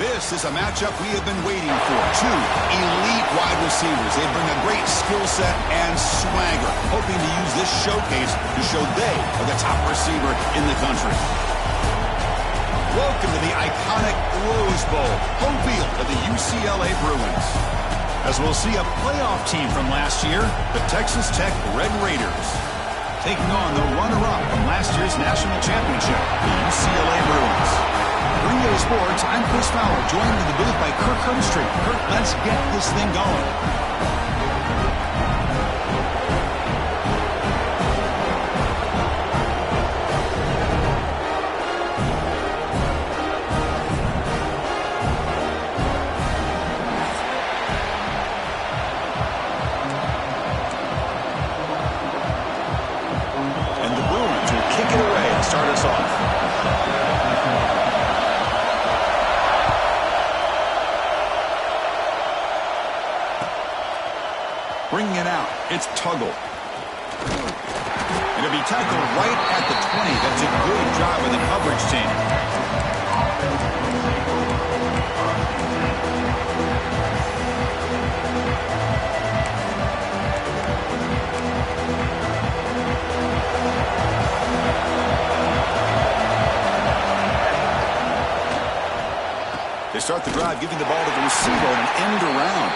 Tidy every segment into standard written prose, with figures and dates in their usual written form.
This is a matchup we have been waiting for. Two elite wide receivers. They bring a great skill set and swagger, hoping to use this showcase to show they are the top receiver in the country. Welcome to the iconic Rose Bowl, home field of the UCLA Bruins. As we'll see a playoff team from last year, the Texas Tech Red Raiders, taking on the runner-up from last year's national championship, the UCLA Bruins. Green Bay Sports, I'm Chris Fowler, joined in the booth by Kirk Herbstreit. Kirk, let's get this thing going. And the Bruins will kick it away and start us off. Bringing it out, it's Tuggle. It'll be tackled right at the 20. That's a good job of the coverage team. They start the drive, giving the ball to the receiver on an end around.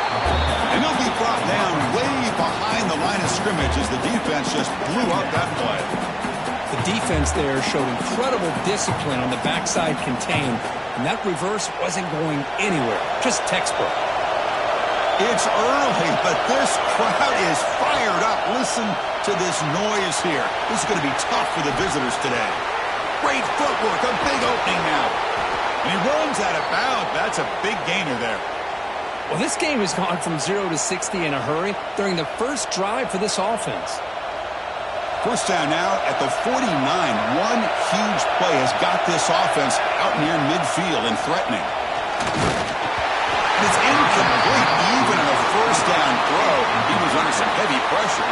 And he'll be brought down way behind the line of scrimmage as the defense just blew up that play. The defense there showed incredible discipline on the backside contain, and that reverse wasn't going anywhere. Just textbook. It's early, but this crowd is fired up. Listen to this noise here. This is going to be tough for the visitors today. Great footwork, a big opening now. And he runs out of bounds. That's a big gainer there. Well, this game has gone from 0 to 60 in a hurry during the first drive for this offense. First down now at the 49. One huge play has got this offense out near midfield and threatening. It's incomplete. Even in a first down throw, he was under some heavy pressure.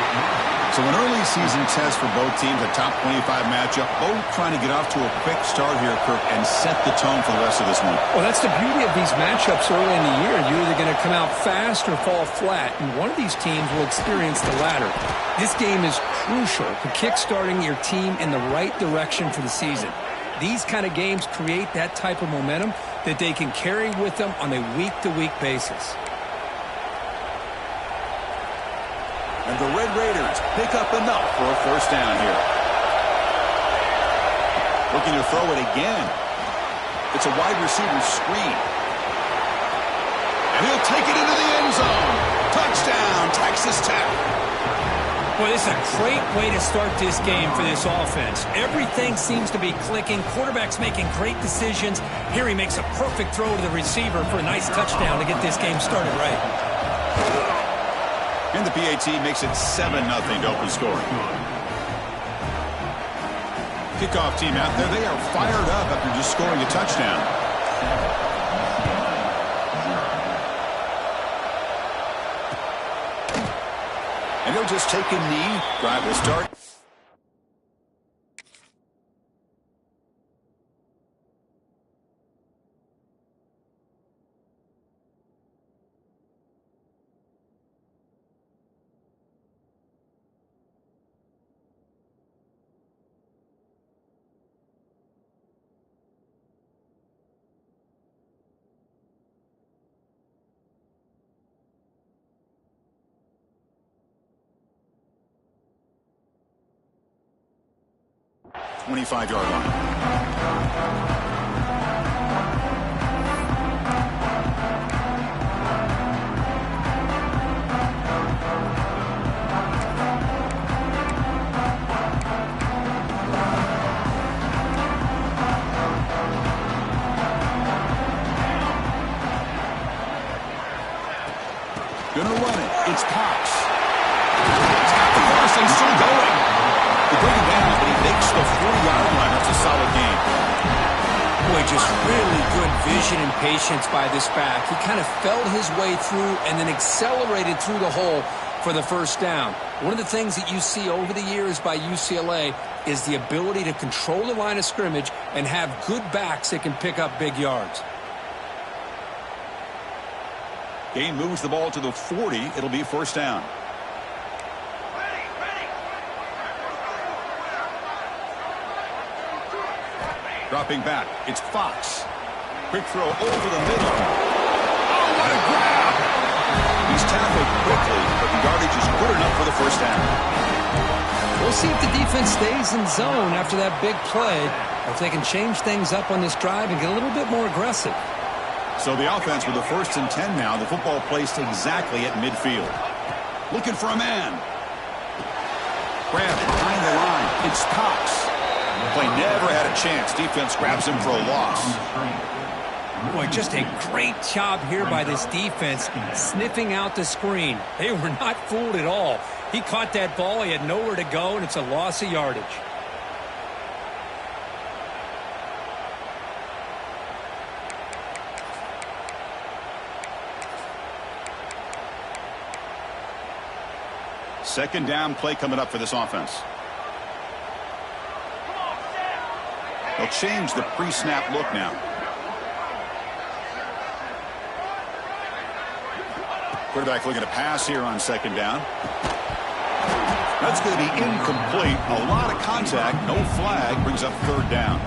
So an early season test for both teams, a top 25 matchup, both trying to get off to a quick start here, Kirk, and set the tone for the rest of this one. Well, that's the beauty of these matchups early in the year. You're either going to come out fast or fall flat, and one of these teams will experience the latter. This game is crucial to kickstarting your team in the right direction for the season. These kind of games create that type of momentum that they can carry with them on a week-to-week basis. And the Red Raiders pick up enough for a first down here. Looking to throw it again. It's a wide receiver screen. And he'll take it into the end zone. Touchdown, Texas Tech. Well, this is a great way to start this game for this offense. Everything seems to be clicking. Quarterback's making great decisions. Here he makes a perfect throw to the receiver for a nice touchdown to get this game started right. And the PAT makes it 7-0 to open scoring. Kickoff team out there. They are fired up after just scoring a touchdown. And he'll just take a knee. Drive will start. Twenty-five-yard line. Gonna run it. It's Cox. He's got the pass and still going. They bring him down, but he makes the 40-yard line. That's a solid game. Boy, just really good vision and patience by this back. He kind of felt his way through and then accelerated through the hole for the first down. One of the things that you see over the years by UCLA is the ability to control the line of scrimmage and have good backs that can pick up big yards. Gain moves the ball to the 40. It'll be first down. Dropping back, it's Fox. Quick throw over the middle. Oh, what a grab! He's tackled quickly, but the yardage is good enough for the first down. We'll see if the defense stays in zone after that big play, or if they can change things up on this drive and get a little bit more aggressive. So the offense with the 1st and 10 now. The football placed exactly at midfield. Looking for a man. Grab behind the line. It's Cox. Play never had a chance. Defense grabs him for a loss. Boy, just a great job here by this defense, sniffing out the screen. They were not fooled at all. He caught that ball. He had nowhere to go, and it's a loss of yardage. Second down play coming up for this offense. They'll change the pre-snap look now. Quarterback looking to pass here on second down. That's going to be incomplete. A lot of contact. No flag. Brings up third down.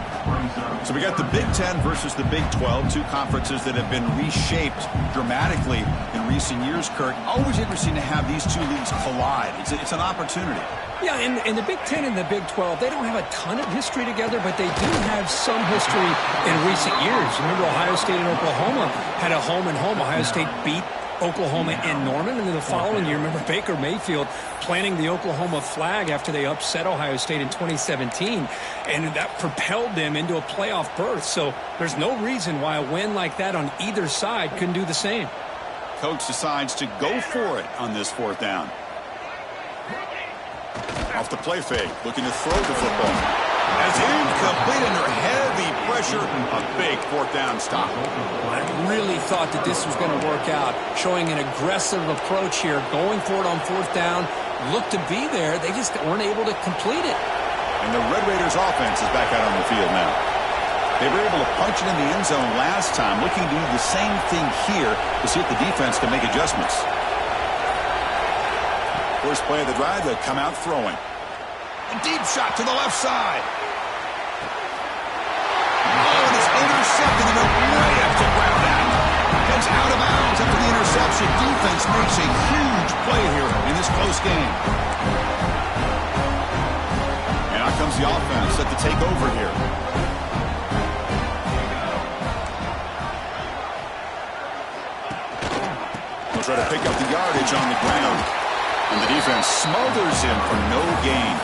So we got the Big Ten versus the Big 12. Two conferences that have been reshaped dramatically in recent years, Kurt. Always interesting to have these two leagues collide. It's an opportunity. Yeah, and the Big Ten and the Big 12, they don't have a ton of history together, but they do have some history in recent years. Remember, Ohio State and Oklahoma had a home-and-home. Ohio State beat Oklahoma in Norman, and then the following year, remember Baker Mayfield planting the Oklahoma flag after they upset Ohio State in 2017, and that propelled them into a playoff berth. So there's no reason why a win like that on either side couldn't do the same. Coach decides to go for it on this fourth down. Off the play fake, looking to throw the football. That's incomplete under heavy pressure. A big fourth down stop. I really thought that this was going to work out, showing an aggressive approach here, going for it on fourth down. Looked to be there. They just weren't able to complete it. And the Red Raiders offense is back out on the field now. They were able to punch it in the end zone last time, looking to do the same thing here to see if the defense can make adjustments. First play of the drive, they'll come out throwing. A deep shot to the left side. Oh, and it's intercepted, and they might have to grab that. It's out of bounds after the interception. Defense makes a huge play here in this close game. And out comes the offense set to take over here. They'll try to pick up the yardage on the ground. And the defense smothers him for no gain.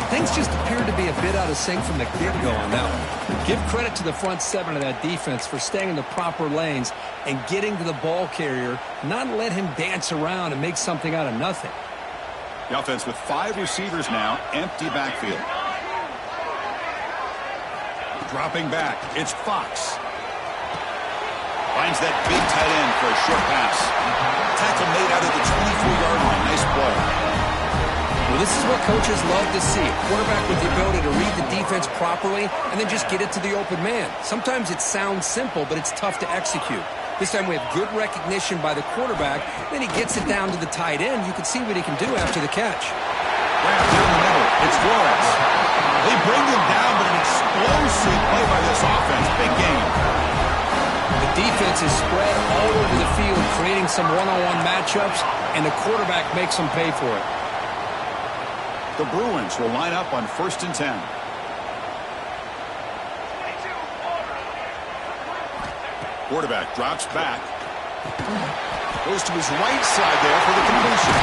Things just appeared to be a bit out of sync from the get-go on that one. Give credit to the front seven of that defense for staying in the proper lanes and getting to the ball carrier, not let him dance around and make something out of nothing. The offense with 5 receivers now, empty backfield. Dropping back, it's Fox. Finds that big tight end for a short pass. Tackle made out of the 24-yard line. Nice play. Well, this is what coaches love to see. A quarterback with the ability to read the defense properly and then just get it to the open man. Sometimes it sounds simple, but it's tough to execute. This time we have good recognition by the quarterback. Then he gets it down to the tight end. You can see what he can do after the catch. Grab down the middle. It's Flores. They bring him down, but an explosive play by this offense. Big game. The defense is spread all over the field, creating some one-on-one matchups, and the quarterback makes them pay for it. The Bruins will line up on 1st and 10. Quarterback drops back. Goes to his right side there for the completion.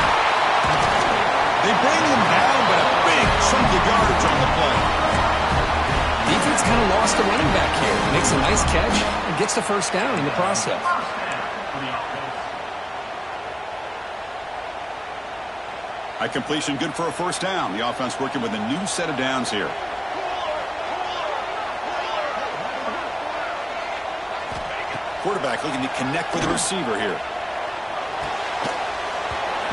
They bring him down, but a big chunk of yardage on the play. Defense kind of lost the running back here. Makes a nice catch and gets the first down in the process. A completion good for a first down. The offense working with a new set of downs here. Quarterback looking to connect with the receiver here.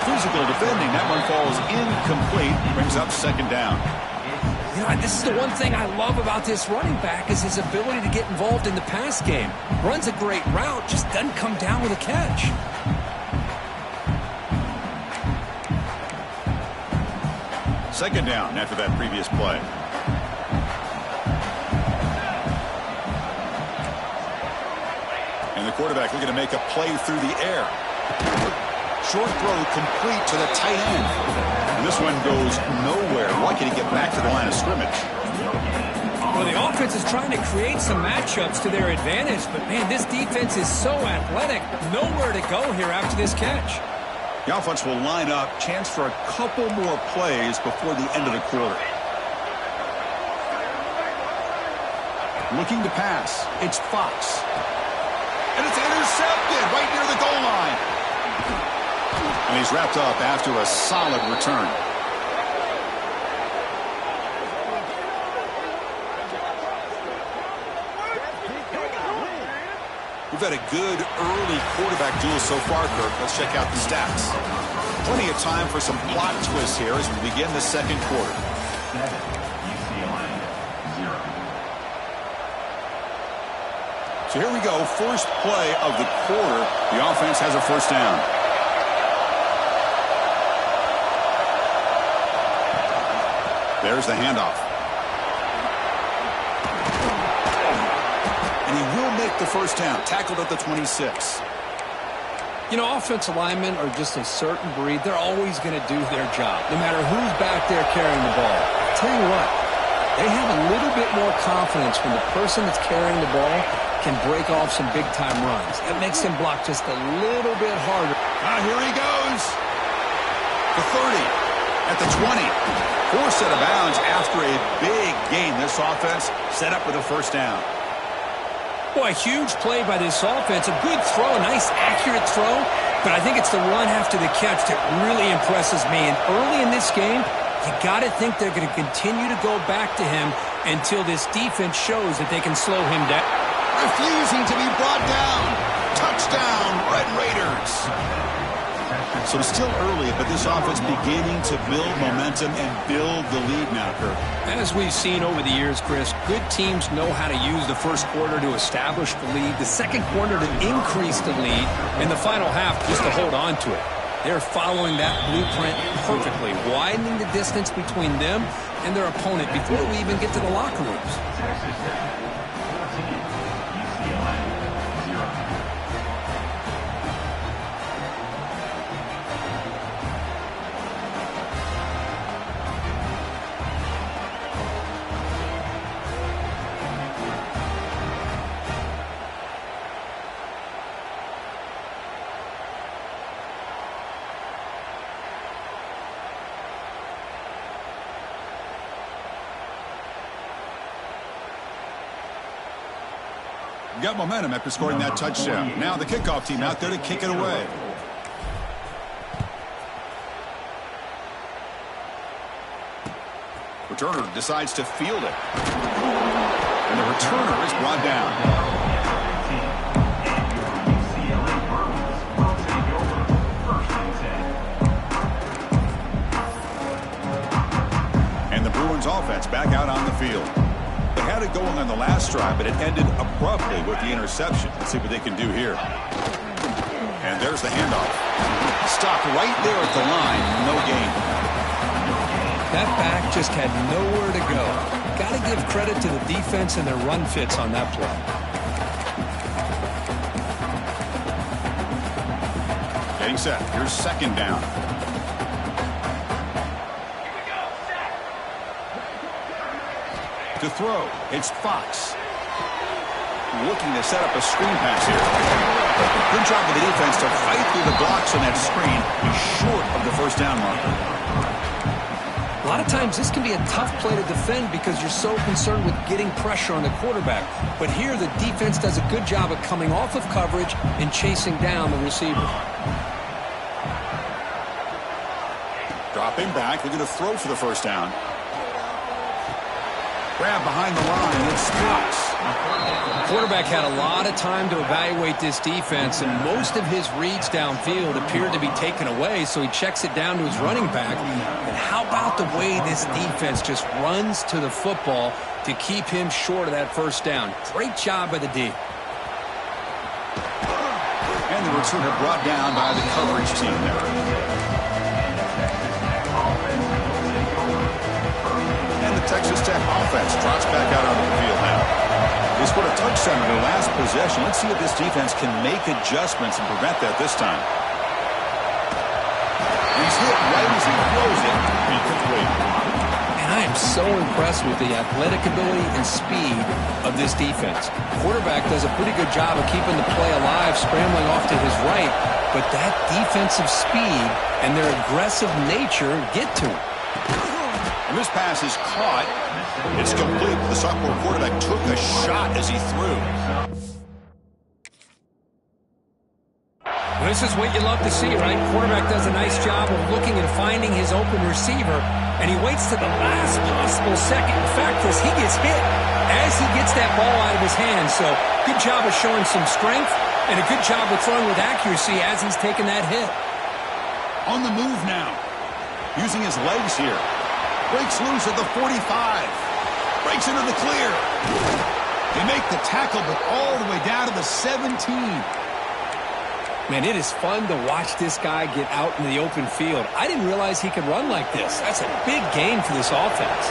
Physical defending. That one falls incomplete. Brings up second down. You know, this is the one thing I love about this running back is his ability to get involved in the pass game. Runs a great route, just doesn't come down with a catch. Second down after that previous play. And the quarterback looking to make a play through the air. Short throw complete to the tight end. And this one goes nowhere. Lucky to get back to the line of scrimmage. Well, the offense is trying to create some matchups to their advantage, but, man, this defense is so athletic. Nowhere to go here after this catch. The offense will line up. Chance for a couple more plays before the end of the quarter. Looking to pass. It's Fox. And it's intercepted right near the goal line. And he's wrapped up after a solid return. We've had a good early quarterback duel so far, Kirk. Let's check out the stats. Plenty of time for some plot twists here as we begin the second quarter. So here we go. First play of the quarter. The offense has a first down. There's the handoff. And he will make the first down. Tackled at the 26. You know, offensive linemen are just a certain breed. They're always going to do their job, no matter who's back there carrying the ball. I'll tell you what, they have a little bit more confidence when the person that's carrying the ball can break off some big-time runs. It makes them block just a little bit harder. Here he goes. The 30 at the 20. Forced out of bounds after a big gain. This offense set up with a first down. Boy, a huge play by this offense. A good throw, a nice accurate throw. But I think it's the run after the catch that really impresses me. And early in this game, you got to think they're going to continue to go back to him until this defense shows that they can slow him down. Refusing to be brought down. Touchdown, Red Raiders. So it's still early, but this offense beginning to build momentum and build the lead now, Kirk. As we've seen over the years, Chris, good teams know how to use the first quarter to establish the lead, the second quarter to increase the lead, and the final half just to hold on to it. They're following that blueprint perfectly, widening the distance between them and their opponent before we even get to the locker rooms. Got momentum after scoring that touchdown. Now the kickoff team out there to kick it away. Returner decides to field it. And the returner is brought down. And the Bruins offense back out on the field. They had it going on the last drive, but it ended abruptly with the interception. Let's see what they can do here. And there's the handoff. Stopped right there at the line. No gain. That back just had nowhere to go. Got to give credit to the defense and their run fits on that play. Getting set. Here's second down. To throw, it's Fox. Looking to set up a screen pass here. Good job of the defense to fight through the blocks on that screen. He's short of the first down marker. A lot of times this can be a tough play to defend because you're so concerned with getting pressure on the quarterback. But here the defense does a good job of coming off of coverage and chasing down the receiver. Dropping back, looking to throw for the first down. Grab behind the line. It's Fox. Quarterback had a lot of time to evaluate this defense, and most of his reads downfield appeared to be taken away, so he checks it down to his running back. And how about the way this defense just runs to the football to keep him short of that first down? Great job by the D. And the returner brought down by the coverage team there. And the Texas Tech offense trots back out onto the field now. They scored a touchdown in their last possession. Let's see if this defense can make adjustments and prevent that this time. He's hit right as he throws it. Incomplete. And I am so impressed with the athletic ability and speed of this defense. Quarterback does a pretty good job of keeping the play alive, scrambling off to his right, but that defensive speed and their aggressive nature get to him. And this pass is caught. It's complete. The sophomore quarterback took a shot as he threw. Well, this is what you love to see, right? Quarterback does a nice job of looking and finding his open receiver, and he waits to the last possible second. In fact, as he gets hit, as he gets that ball out of his hands. So good job of showing some strength, and a good job of throwing with accuracy as he's taking that hit. On the move now. Using his legs here. Breaks loose at the 45. Breaks into the clear. They make the tackle, but all the way down to the 17. Man, it is fun to watch this guy get out in the open field. I didn't realize he could run like this. That's a big gain for this offense.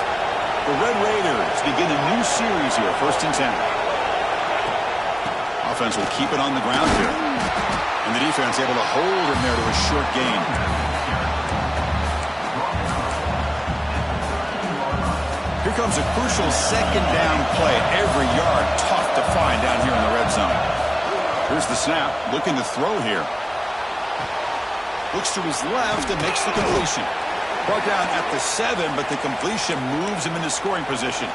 The Red Raiders begin a new series here, 1st and 10. Offense will keep it on the ground here. And the defense able to hold him there to a short gain. Here comes a crucial 2nd down play. Every yard tough to find down here in the red zone. Here's the snap. Looking to throw here. Looks to his left and makes the completion. Brought down at the 7, but the completion moves him into scoring position.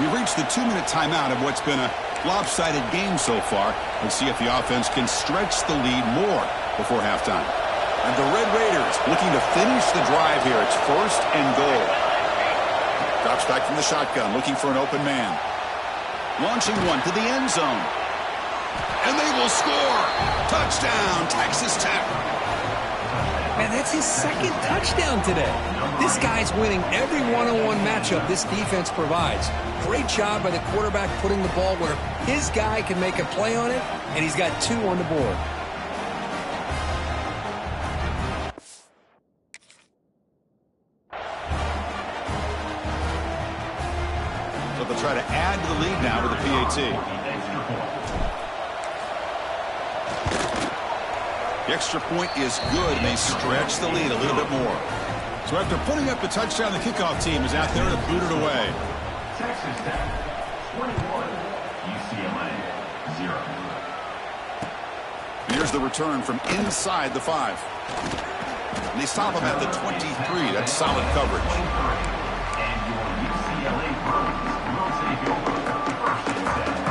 We've reached the 2-minute timeout of what's been a lopsided game so far. Let's see if the offense can stretch the lead more before halftime. And the Red Raiders looking to finish the drive here. It's 1st and goal. Drops back from the shotgun, looking for an open man. Launching one to the end zone. And they will score. Touchdown, Texas Tech. Man, that's his 2nd touchdown today. This guy's winning every one-on-one matchup this defense provides. Great job by the quarterback putting the ball where his guy can make a play on it, and he's got 2 on the board. So they'll try to add to the lead now with the PAT. The extra point is good, and they stretch the lead a little bit more. So after putting up the touchdown, the kickoff team is out there to boot it away. Texas Tech, 21, UCLA, 0. Here's the return from inside the 5. And they stop him at the 23. That's solid coverage. And your UCLA Bruins will take over 1st and 10.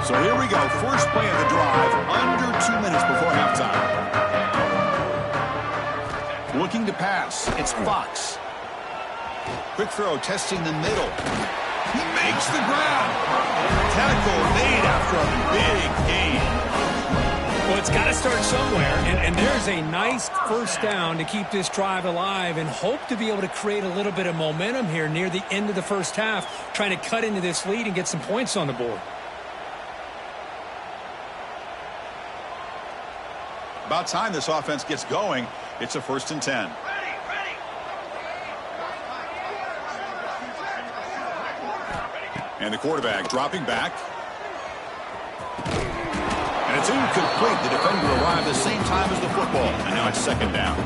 So here we go. First play of the drive, under 2 minutes before halftime. Looking to pass. It's Fox. Quick throw, testing the middle. He makes the grab. Tackle made after a big gain. Well, it's got to start somewhere, and there's a nice first down to keep this drive alive and hope to be able to create a little bit of momentum here near the end of the first half, trying to cut into this lead and get some points on the board. About time this offense gets going. It's a 1st and 10. And the quarterback dropping back. And it's incomplete. The defender arrived the same time as the football. And now it's 2nd down.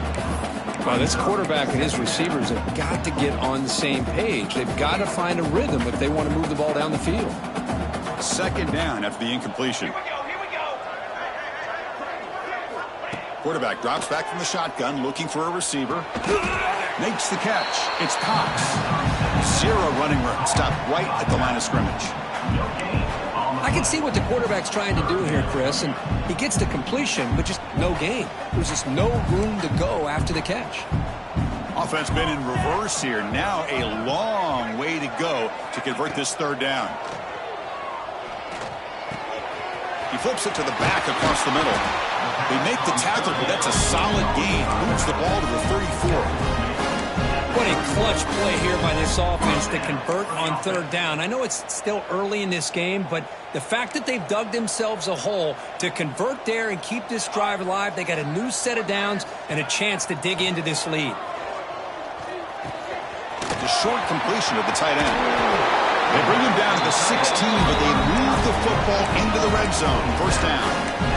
Well, this quarterback and his receivers have got to get on the same page. They've got to find a rhythm if they want to move the ball down the field. 2nd down after the incompletion. Quarterback drops back from the shotgun, looking for a receiver. Makes the catch. It's Cox. 0 running room. Stopped right at the line of scrimmage. I can see what the quarterback's trying to do here, Chris, and he gets the completion, but just no gain. There's just no room to go after the catch. Offense been in reverse here. Now a long way to go to convert this third down. He flips it to the back across the middle. They make the tackle, but that's a solid gain. Moves the ball to the 34. What a clutch play here by this offense to convert on third down. I know it's still early in this game, but the fact that they've dug themselves a hole to convert there and keep this drive alive, they got a new set of downs and a chance to dig into this lead. The short completion of the tight end. They bring him down to the 16, but they move the football into the red zone. First down.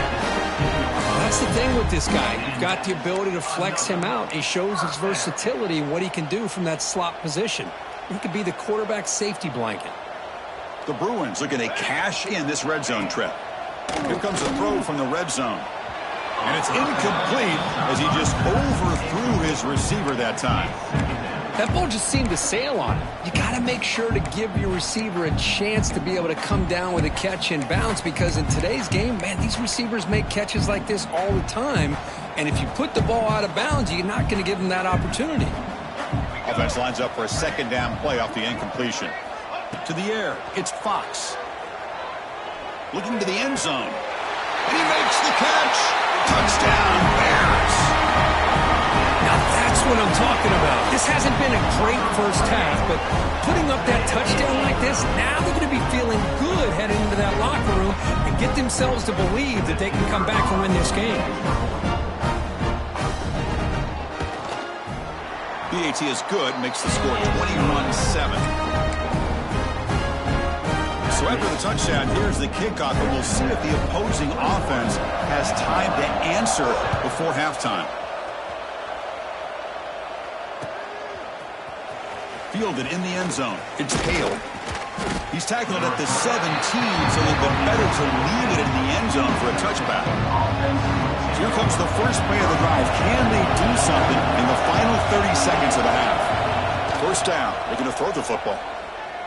That's the thing with this guy. You've got the ability to flex him out. He shows his versatility and what he can do from that slot position. He could be the quarterback's safety blanket. The Bruins looking to cash in this red zone trip. Here comes a throw from the red zone. And it's incomplete as he just overthrew his receiver that time. That ball just seemed to sail on him. You got to make sure to give your receiver a chance to be able to come down with a catch and bounce, because in today's game, man, these receivers make catches like this all the time. And if you put the ball out of bounds, you're not going to give them that opportunity. Offense lines up for a second down play off the incompletion. To the air, it's Fox. Looking to the end zone. And he makes the catch. Touchdown, Bears. Now that's what I'm talking about. This hasn't been a great first half, but putting up that touchdown like this, now they're going to be feeling good heading into that locker room and get themselves to believe that they can come back and win this game. BAT is good, makes the score 21-7. So after the touchdown, here's the kickoff, and we'll see if the opposing offense has time to answer before halftime. Fielded in the end zone. It's Hale. He's tackled it at the 17, so they've been better to leave it in the end zone for a touchback. So here comes the first play of the drive. Can they do something in the final 30 seconds of the half? First down. They're going to throw the football.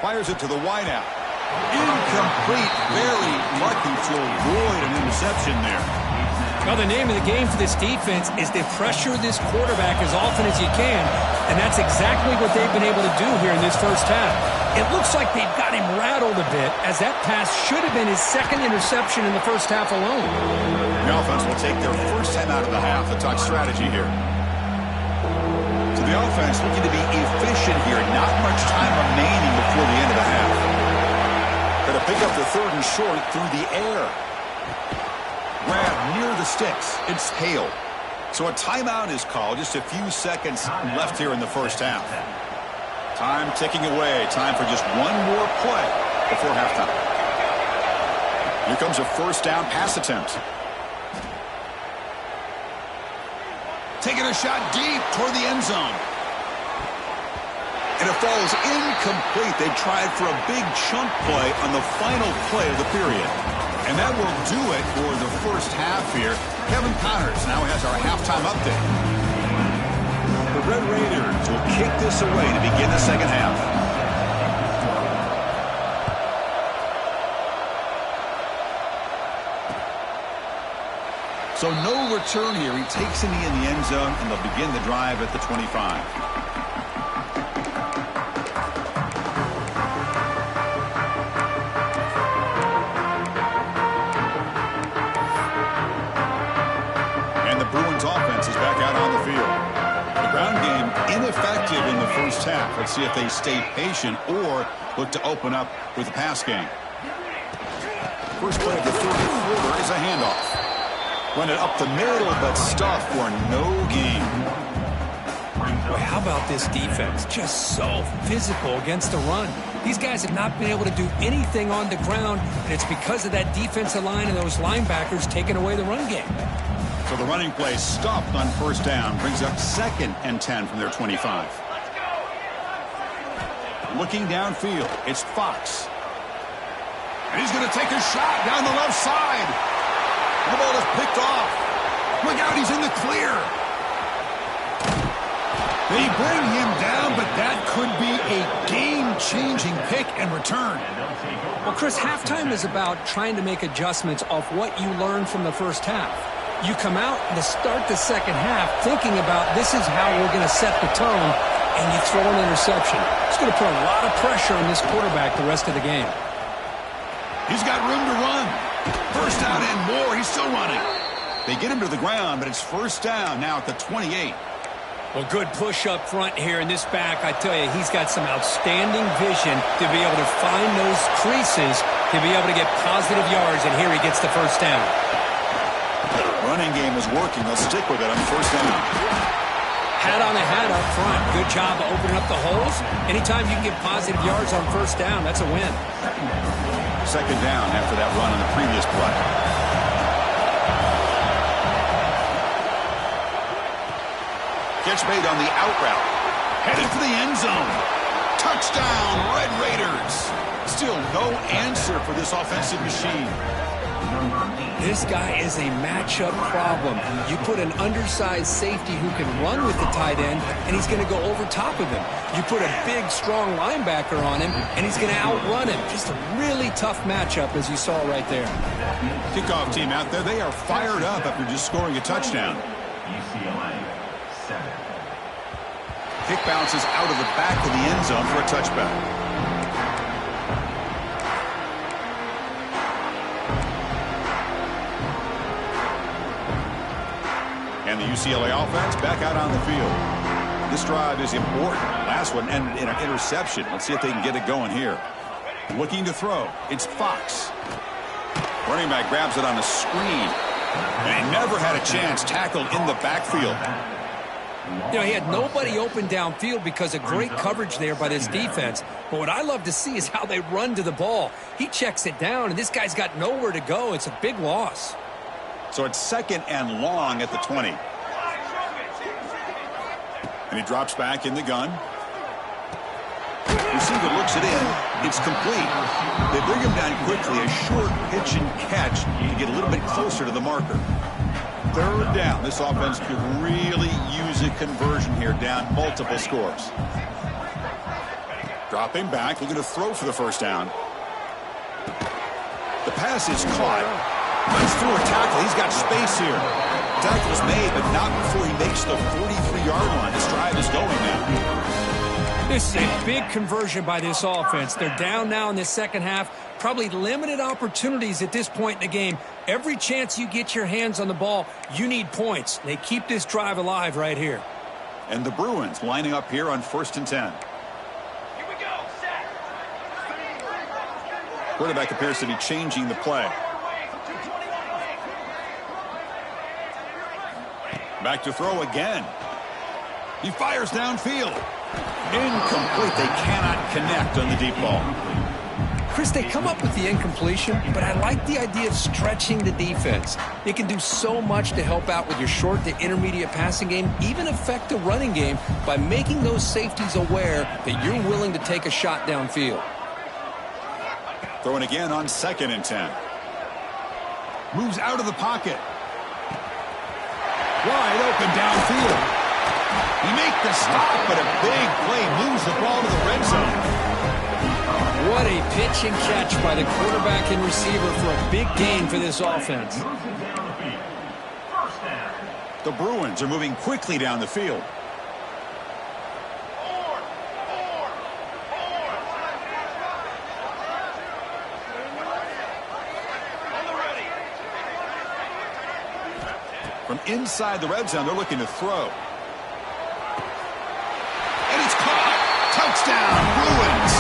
Fires it to the wideout. Incomplete. Very lucky to avoid an interception there. Well, the name of the game for this defense is to pressure this quarterback as often as you can, and that's exactly what they've been able to do here in this first half. It looks like they've got him rattled a bit, as that pass should have been his second interception in the first half alone. The offense will take their first time out of the half to talk strategy here. So the offense looking to be efficient here. Not much time remaining before the end of the half. Going to pick up the third and short through the air. Grab near the sticks. It's Hale. So a timeout is called. Just a few seconds left here in the first half. Time ticking away. Time for just one more play before halftime. Here comes a first down pass attempt. Taking a shot deep toward the end zone. And it falls incomplete. They tried for a big chunk play on the final play of the period. And that will do it for the first half here. Kevin Connors now has our halftime update. The Red Raiders will kick this away to begin the second half. So no return here. He takes it in the end zone, and they'll begin the drive at the 25. Ineffective in the first half. Let's see if they stay patient or look to open up with the pass game. First play of the third quarter is a handoff. Run it up the middle, but stuffed for no gain. Boy, how about this defense? Just so physical against the run. These guys have not been able to do anything on the ground, and it's because of that defensive line and those linebackers taking away the run game. So the running play stopped on first down. Brings up 2nd and 10 from their 25. Looking downfield, it's Fox. And he's going to take a shot down the left side. The ball is picked off. Look out, he's in the clear. They bring him down, but That could be a game-changing pick and return. Well, Chris, halftime is about trying to make adjustments off what you learned from the first half. You come out to start the second half thinking about this is how we're going to set the tone, and you throw an interception. It's going to put a lot of pressure on this quarterback the rest of the game. He's got room to run. First down and more. He's still running. They get him to the ground, but it's first down now at the 28. Well, good push up front here in this back. I tell you, he's got some outstanding vision to be able to find those creases, to be able to get positive yards, and here he gets the first down. Running game is working. They'll stick with it on first down. Hat on a hat up front. Good job of opening up the holes. Anytime you can get positive yards on first down, that's a win. Second down after that run on the previous play. Catch made on the out route. Headed for the end zone. Touchdown, Red Raiders. Still no answer for this offensive machine. This guy is a matchup problem. You put an undersized safety who can run with the tight end, and he's going to go over top of him. You put a big, strong linebacker on him, and he's going to outrun him. Just a really tough matchup, as you saw right there. Kickoff team out there, they are fired up after just scoring a touchdown. UCLA 7. Kick bounces out of the back of the end zone for a touchback. And the UCLA offense back out on the field. This drive is important. Last one ended in an interception. Let's see if they can get it going here. Looking to throw. It's Fox. Running back grabs it on the screen. And he never had a chance tackled in the backfield. You know, he had nobody open downfield because of great coverage there by this defense. But what I love to see is how they run to the ball. He checks it down, and this guy's got nowhere to go. It's a big loss. So it's second and long at the 20. And he drops back in the gun. Receiver looks it in. It's complete. They bring him down quickly. A short pitch and catch to get a little bit closer to the marker. Third down. This offense could really use a conversion here, down multiple scores. Dropping back, looking to throw for the first down. The pass is caught. Runs through a tackle. He's got space here. Tackle's made, but not before he makes the 43-yard line. This drive is going now. This is a big conversion by this offense. They're down now in the second half. Probably limited opportunities at this point in the game. Every chance you get your hands on the ball, you need points. They keep this drive alive right here. And the Bruins lining up here on 1st and 10. Here we go. Set. Quarterback appears to be changing the play. Back to throw again. He fires downfield. Incomplete. They cannot connect on the deep ball. Chris, they come up with the incompletion, but I like the idea of stretching the defense. They can do so much to help out with your short to intermediate passing game, even affect the running game by making those safeties aware that you're willing to take a shot downfield. Throwing again on 2nd and 10. Moves out of the pocket. Wide open downfield. He makes the stop, but a big play moves the ball to the red zone. What a pitch and catch by the quarterback and receiver for a big gain for this offense. The Bruins are moving quickly down the field. From inside the red zone, they're looking to throw. And it's caught. Touchdown, Bruins.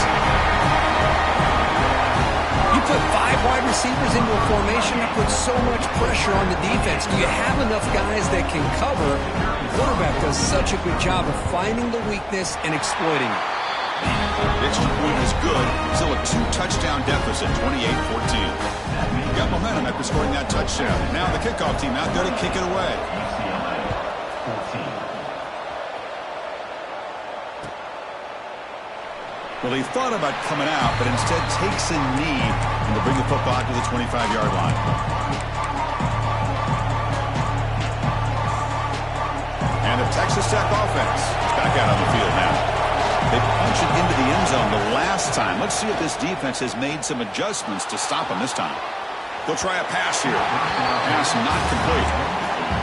You put 5 wide receivers into a formation, that puts so much pressure on the defense. Do you have enough guys that can cover? The quarterback does such a good job of finding the weakness and exploiting it. The extra point is good. Still a 2-touchdown deficit, 28-14. Got momentum after scoring that touchdown. Now the kickoff team out there to kick it away. Well, he thought about coming out, but instead takes a knee and to bring the football to the 25-yard line. And the Texas Tech offense is back out on the field now. They punched it into the end zone the last time. Let's see if this defense has made some adjustments to stop them this time. They'll try a pass here. Pass not complete.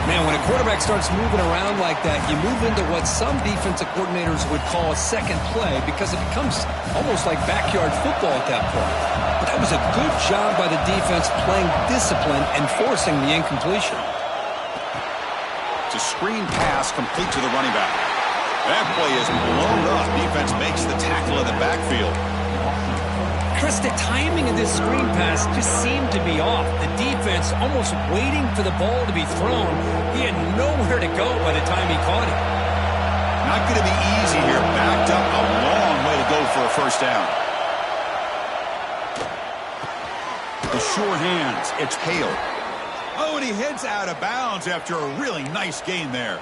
Man, when a quarterback starts moving around like that, you move into what some defensive coordinators would call a second play because it becomes almost like backyard football at that point. But that was a good job by the defense playing discipline and forcing the incompletion. It's a screen pass complete to the running back. That play is blown up. Defense makes the tackle in the backfield. Chris, the timing of this screen pass just seemed to be off. The defense almost waiting for the ball to be thrown. He had nowhere to go by the time he caught it. Not going to be easy here. Backed up a long way to go for a first down. The sure hands. It's Hale. Oh, and he heads out of bounds after a really nice gain there.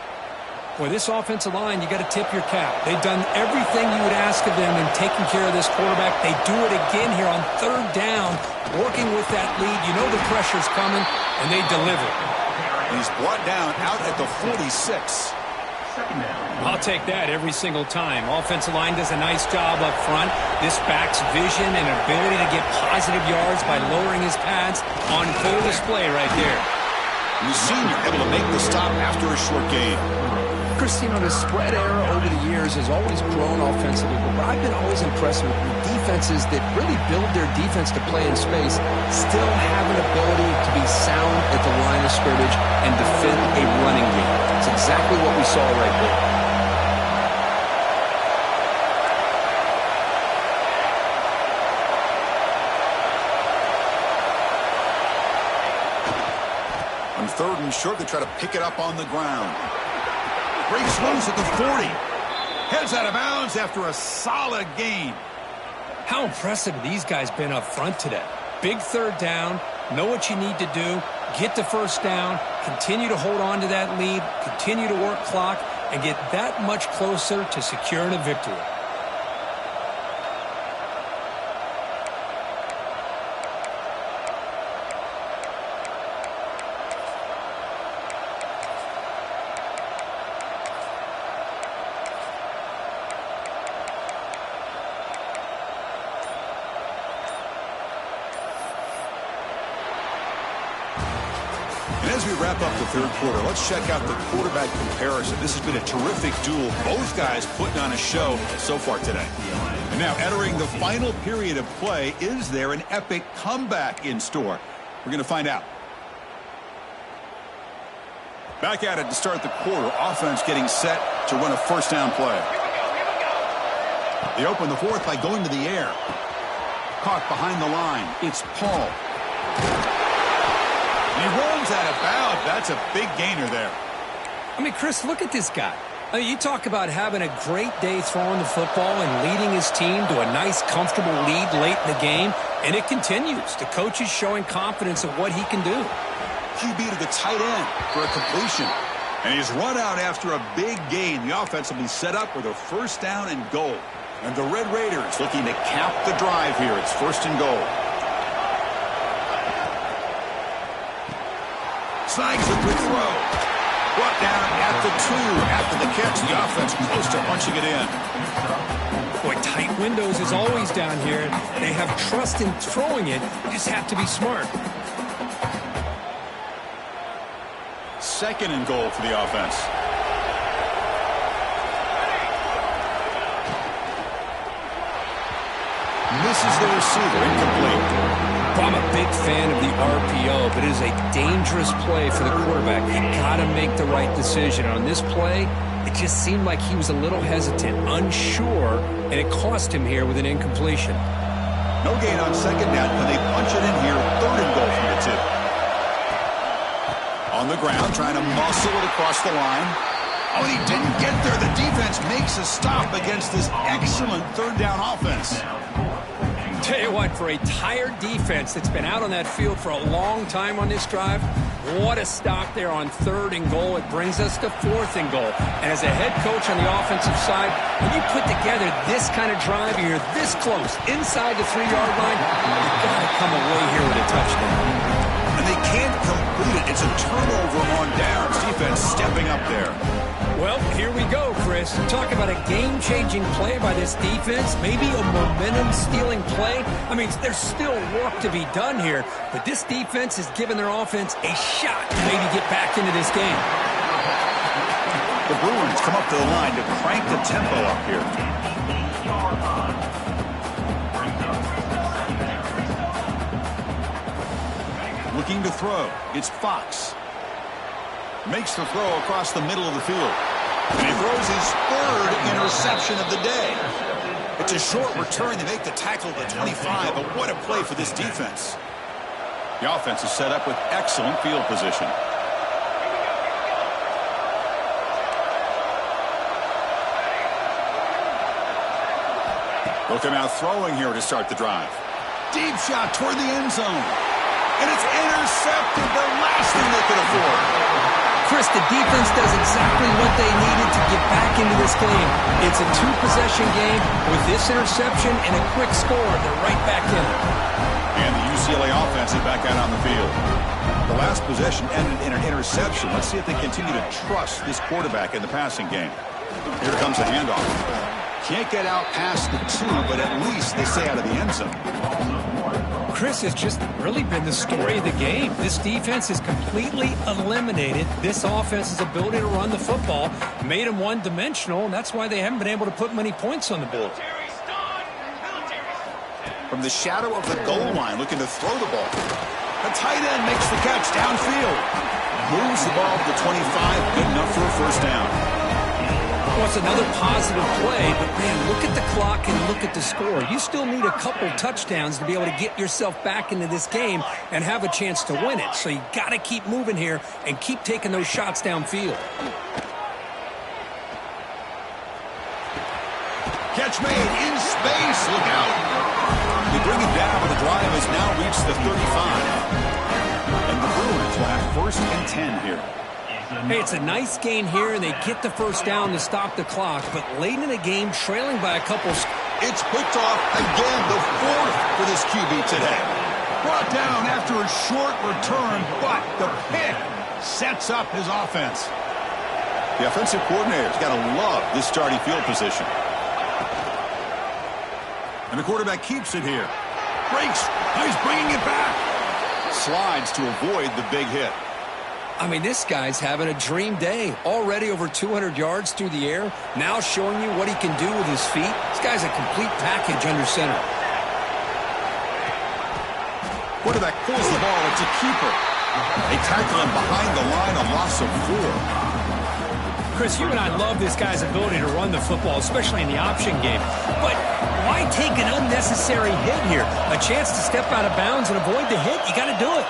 Boy, this offensive line, you got to tip your cap. They've done everything you would ask of them in taking care of this quarterback. They do it again here on third down, working with that lead. You know the pressure's coming, and they deliver. He's brought down out at the 46. I'll take that every single time. Offensive line does a nice job up front. This back's vision and ability to get positive yards by lowering his pads on full display right there. The senior able to make the stop after a short gain. Chris, you know, the spread era over the years has always grown offensively, but I've been always impressed with defenses that really build their defense to play in space, still have an ability to be sound at the line of scrimmage and defend a running game. It's exactly what we saw right there. On third and short, they try to pick it up on the ground. Breaks loose at the 40. Heads out of bounds after a solid gain. How impressive have these guys been up front today? Big third down, know what you need to do, get the first down, continue to hold on to that lead, continue to work clock, and get that much closer to securing a victory. And as we wrap up the third quarter, let's check out the quarterback comparison. This has been a terrific duel. Both guys putting on a show so far today. And now entering the final period of play, is there an epic comeback in store? We're going to find out. Back at it to start the quarter. Offense getting set to run a first down play. They open the fourth by going to the air. Caught behind the line. It's Paul. He rolls out of bounds. That's a big gainer there. I mean, Chris, look at this guy. I mean, you talk about having a great day throwing the football and leading his team to a nice, comfortable lead late in the game, and it continues. The coach is showing confidence of what he can do. QB to the tight end for a completion. And he's run out after a big gain. The offense will be set up with a first down and goal. And the Red Raiders looking to cap the drive here. It's first and goal. Snags a good throw. Brought down at the 2 after the catch. The offense close to punching it in. Boy, tight windows is always down here. They have trust in throwing it. Just have to be smart. Second and goal for the offense. Misses the receiver. Incomplete. I'm a big fan of the RPO, but it is a dangerous play for the quarterback. You got to make the right decision. On this play, it just seemed like he was a little hesitant, unsure, and it cost him here with an incompletion. No gain on second down when they punch it in here. Third and goal from the 2. On the ground, trying to muscle it across the line. Oh, and he didn't get there. The defense makes a stop against this excellent third down offense. Tell you what, for a tired defense that's been out on that field for a long time on this drive, what a stop there on third and goal. It brings us to fourth and goal. And as a head coach on the offensive side, when you put together this kind of drive, you're this close, inside the 3-yard line, you've got to come away here with a touchdown. And they can't complete it. It's a turnover on downs. Defense stepping up there. Well, here we go, Chris. Chris. Talk about a game-changing play by this defense, maybe a momentum-stealing play. I mean, there's still work to be done here, but this defense has given their offense a shot to maybe get back into this game. The Bruins come up to the line to crank the tempo up here. Looking to throw. It's Fox. Makes the throw across the middle of the field. And he throws his third interception of the day. It's a short return. They make the tackle at the 25, but what a play for this defense. The offense is set up with excellent field position. Looking out throwing here to start the drive. Deep shot toward the end zone. And it's intercepted, the last thing they could afford. Chris, the defense does exactly what they needed to get back into this game. It's a two-possession game. With this interception and a quick score, they're right back in it. And the UCLA offense is back out on the field. The last possession ended in an interception. Let's see if they continue to trust this quarterback in the passing game. Here comes the handoff. Can't get out past the two, but at least they stay out of the end zone. Chris, has just really been the story of the game. This defense has completely eliminated this offense's ability to run the football, made them one-dimensional, and that's why they haven't been able to put many points on the board. From the shadow of the goal line, looking to throw the ball. A tight end makes the catch downfield. Moves the ball to the 25, good enough for a first down. Well, it's another positive play, but man, look at the clock and look at the score. You still need a couple touchdowns to be able to get yourself back into this game and have a chance to win it. So you got to keep moving here and keep taking those shots downfield. Catch made in space. Look out. They bring it down, but the drive has now reached the 35. And the Bruins will have first and 10 here. Hey, it's a nice gain here, and they get the first down to stop the clock. But late in the game, trailing by a couple. It's picked off again, the fourth for this QB today. Brought down after a short return, but the pick sets up his offense. The offensive coordinator's got to love this starting field position. And the quarterback keeps it here. Breaks. He's bringing it back. Slides to avoid the big hit. I mean, this guy's having a dream day. Already over 200 yards through the air. Now showing you what he can do with his feet. This guy's a complete package under center. Quarterback pulls the ball. It's a keeper. They tackle him behind the line, a loss of 4. Chris, you and I love this guy's ability to run the football, especially in the option game. But why take an unnecessary hit here? A chance to step out of bounds and avoid the hit? You got to do it.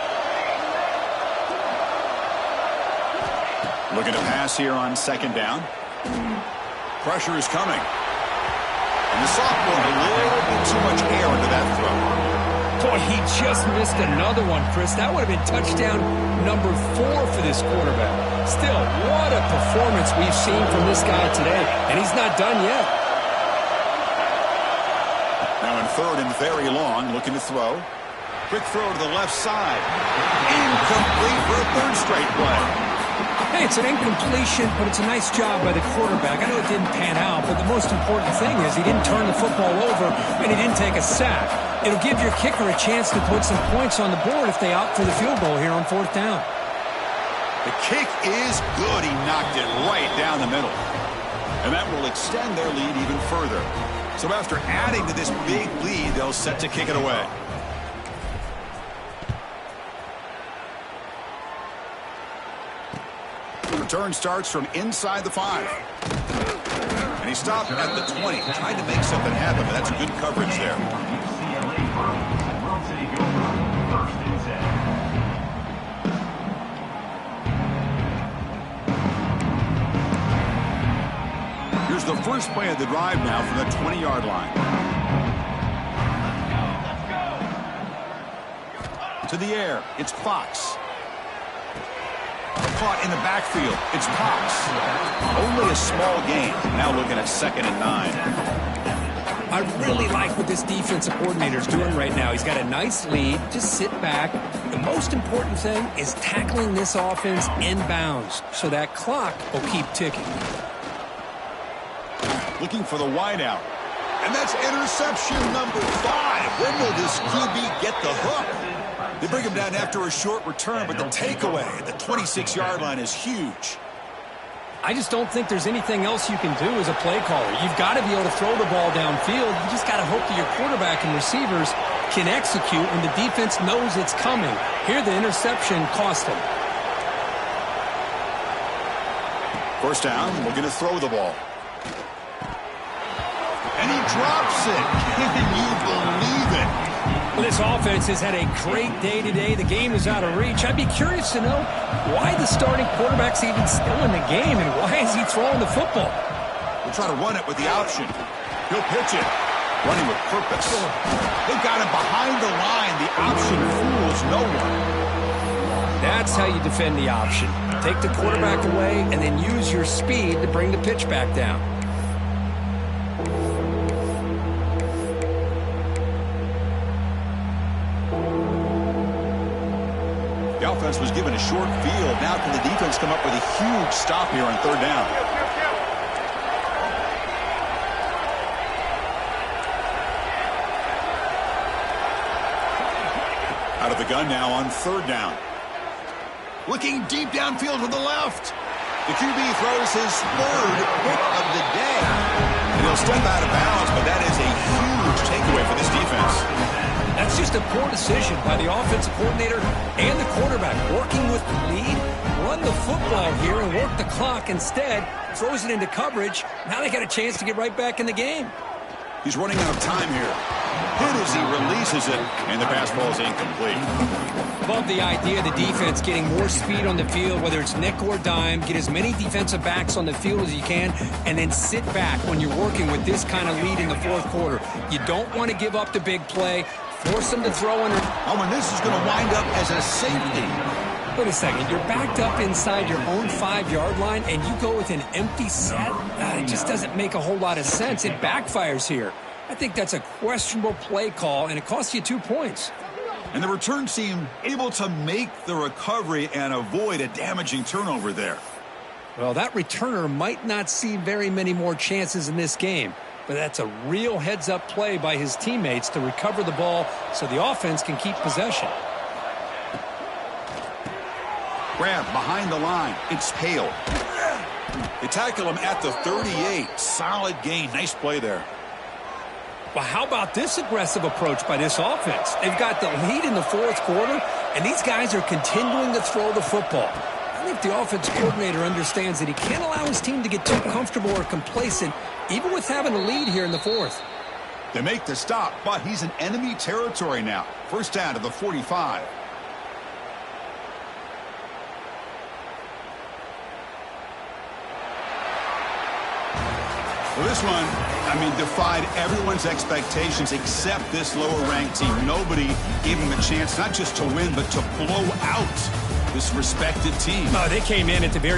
Looking to pass here on second down. Pressure is coming. And the sophomore, a little bit too much air into that throw. Boy, he just missed another one, Chris. That would have been touchdown number 4 for this quarterback. Still, what a performance we've seen from this guy today. And he's not done yet. Now in third and very long, looking to throw. Quick throw to the left side. Incomplete for a third straight play. Hey, it's an incompletion, but it's a nice job by the quarterback. I know it didn't pan out, but the most important thing is he didn't turn the football over and he didn't take a sack. It'll give your kicker a chance to put some points on the board if they opt for the field goal here on fourth down. The kick is good. He knocked it right down the middle. And that will extend their lead even further. So after adding to this big lead, they'll set to kick it away. Return starts from inside the 5. And he stopped at the 20, trying to make something happen, but that's good coverage there. UCLA Bruins will take over first and 10. Here's the first play of the drive now from the 20-yard line. To the air, it's Fox. Caught in the backfield. It's Cox. Only a small gain. Now looking at second and 9. I really like what this defensive coordinator is doing right now. He's got a nice lead. Just sit back. The most important thing is tackling this offense in bounds so that clock will keep ticking. Looking for the wideout. And that's interception number 5. When will this QB get the hook? They bring him down after a short return, but the takeaway at the 26-yard line is huge. I just don't think there's anything else you can do as a play caller. You've got to be able to throw the ball downfield. You just got to hope that your quarterback and receivers can execute when the defense knows it's coming. Here, the interception cost him. First down, we're going to throw the ball. And he drops it. Can you believe it? Well, this offense has had a great day today. The game is out of reach. I'd be curious to know why the starting quarterback's even still in the game and why is he throwing the football? We'll try to run it with the option. He'll pitch it. Running with purpose. They've got him behind the line. The option fools no one. That's how you defend the option. Take the quarterback away and then use your speed to bring the pitch back down. The offense was given a short field. Now can the defense come up with a huge stop here on third down? Out of the gun now on third down. Looking deep downfield to the left. The QB throws his third pick of the day. And he'll step out of bounds, but that is a huge takeaway for this defense. That's just a poor decision by the offensive coordinator and the quarterback. Working with the lead, run the football here and work the clock. Instead, throws it into coverage. Now they got a chance to get right back in the game. He's running out of time here. Hit as he releases it, and the pass ball is incomplete. Love the idea of the defense getting more speed on the field, whether it's nickel or dime. Get as many defensive backs on the field as you can, and then sit back when you're working with this kind of lead in the fourth quarter. You don't want to give up the big play. Force them to throw under. Oh, and this is going to wind up as a safety. Wait a second. You're backed up inside your own 5-yard line, and you go with an empty set? It just doesn't make a whole lot of sense. It backfires here. I think that's a questionable play call, and it costs you 2 points. And the return team able to make the recovery and avoid a damaging turnover there. Well, that returner might not see very many more chances in this game, but that's a real heads-up play by his teammates to recover the ball so the offense can keep possession. Grab behind the line. It's Hale. They tackle him at the 38. Solid gain. Nice play there. Well, how about this aggressive approach by this offense? They've got the lead in the fourth quarter, and these guys are continuing to throw the football. I think the offense coordinator understands that he can't allow his team to get too comfortable or complacent, even with having a lead here in the fourth. They make the stop, but he's in enemy territory now. First down to the 45. Well, this one, defied everyone's expectations except this lower-ranked team. Nobody gave them a chance not just to win, but to blow out this respected team. They came in at the very